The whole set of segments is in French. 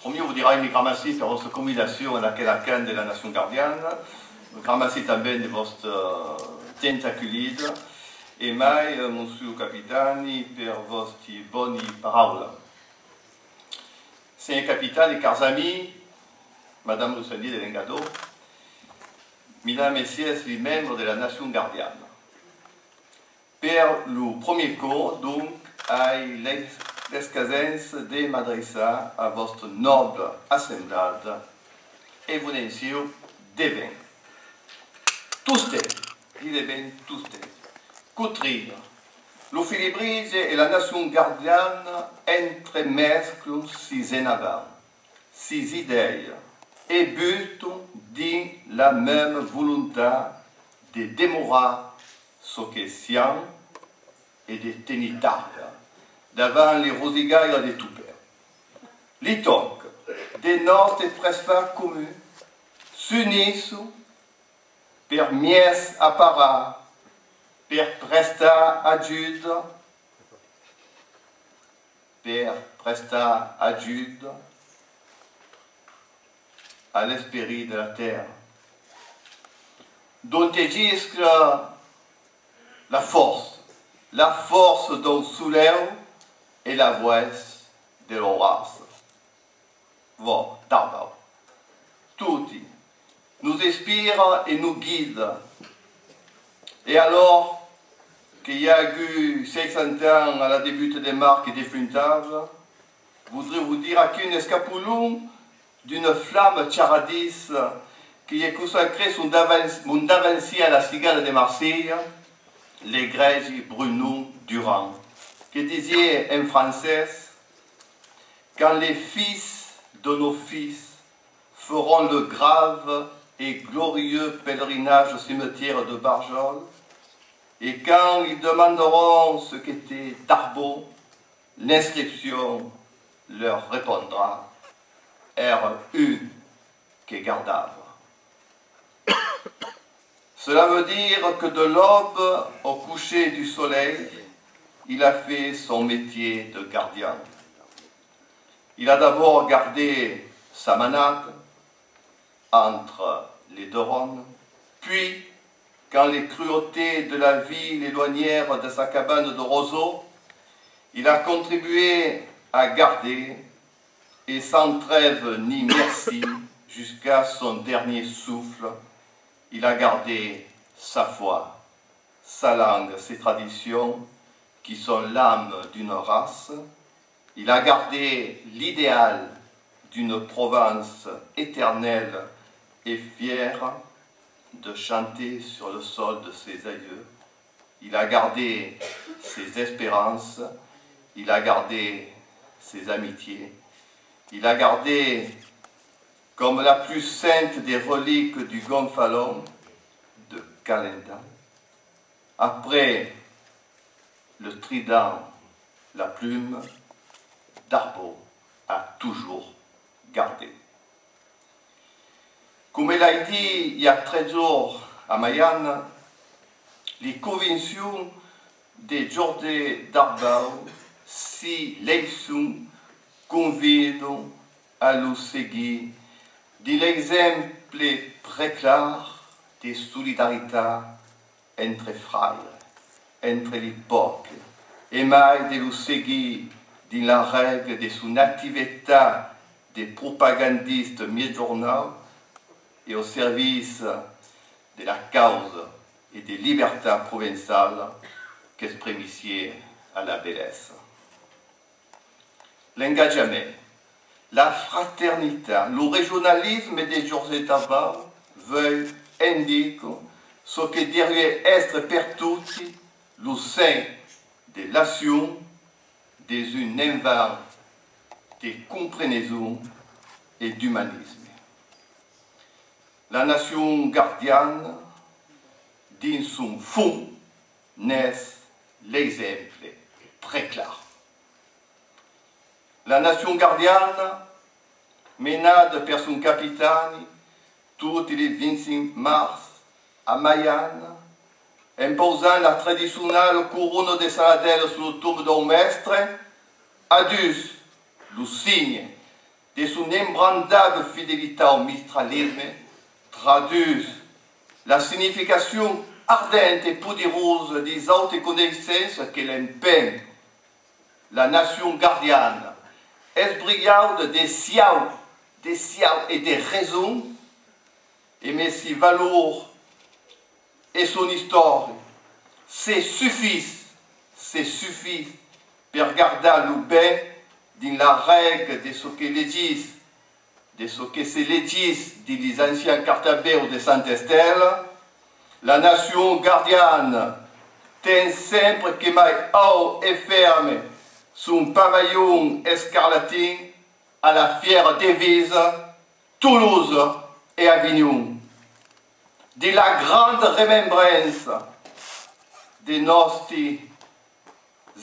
Primo vuol dire in grammaci per la vostra combinazione anche la can della nazione guardiana, grammaci també de vostra tentaculide, e mai, monsieur capitani, per vostri boni parole. Signor capitani, cari amis, Madame Lucendier de Lengado, mesdames et messieurs, les membres de la nation gardienne. Per le premier cours, donc, ai l'escasens de m'adressar a votre noble assemblade et vous n'ensiu devant. Tuste, il est bien tuste, coutrir, le filibrige et la nation gardienne entremesclent si en avant, si idées, et butent dans la même volonté de demeurer ce que siens et de tenir tard devant les rosigailles de tout père. Les tocs de notre presque commun s'unissent per mies apparat, per prestar ajude, à l'esprit de la terre, dont existe la force d'un soulève et la voix de l'horace. Vous, d'abord, tutti, nous inspire et nous guide. Et alors qu'il y a eu 600 ans à la début des marques défuntables, je voudrais vous dire qu'une escapulum d'une flamme charadisse qui est consacrée son avancée à la cigale de Marseille, l'égrégé Bruno Durand, qui disait en français: quand les fils de nos fils feront le grave et glorieux pèlerinage au cimetière de Barjol, et quand ils demanderont ce qu'était Darbo, l'inscription leur répondra: R.U. qui est gardable. Cela veut dire que de l'aube au coucher du soleil, il a fait son métier de gardien. Il a d'abord gardé sa manade entre les deux Rhônes, puis, quand les cruautés de la vie l'éloignèrent de sa cabane de roseaux, il a contribué à garder, et sans trêve ni merci, jusqu'à son dernier souffle, il a gardé sa foi, sa langue, ses traditions, qui sont l'âme d'une race. Il a gardé l'idéal d'une Provence éternelle et fière de chanter sur le sol de ses aïeux. Il a gardé ses espérances, il a gardé ses amitiés, il a gardé, comme la plus sainte des reliques du Gonfalon, de Calenda, après le trident, la plume, Darbo a toujours gardé. Comme il a dit il y a 13 jours à Mayenne, les conventions de Jordi Darbo si leisum convident à le seguir de l'exemple très clair de solidarité entre frères, entre les peuples, et mai de le seguir dans la règle de son activité de propagandiste mi-journal et au service de la cause et des libertés provinciales qu'exprimissiez à la bellesse. L'engagement, la fraternité, le régionalisme des Jordi Darbo veulent indiquer ce que devrait être per tutti le sein de l'action des une invent de compréhension et d'humanisme. La nation gardienne, dans son fond, naissent l'exemple très clair. La nation gardienne, menée par son capitaine, tous les 25 mars à Mayenne, imposant la traditionnelle couronne de saladelle sur le tombe d'un maître, adus le signe de son ébranlable fidélité au mistralisme, traduisent la signification ardente et poderosa des hautes connaissances qu'elle empeint la nation gardienne, esbrigarde des sciences et des raisons, et mais si valeur et son histoire, c'est suffit pour garder le bien dans la règle de ce que les disent, de ce que se les disent des anciens cartabeurs de Saint-Estelle. La nation gardienne tient sempre que mai haut et ferme son pavillon escarlatin à la fière devise Toulouse et Avignon, de la grande remembrance de nostres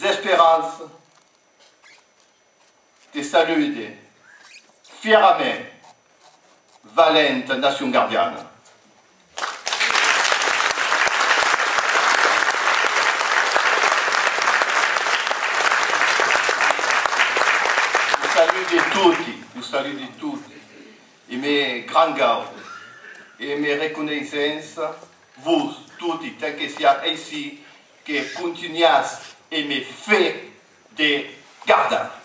espérances, de saluer fièrement valente nation gardienne. Vous saluez de toutes, et mes grands gardes, et mes reconnaissances, vous tous, tant que c'est ici, que continuez et me fait des gardes.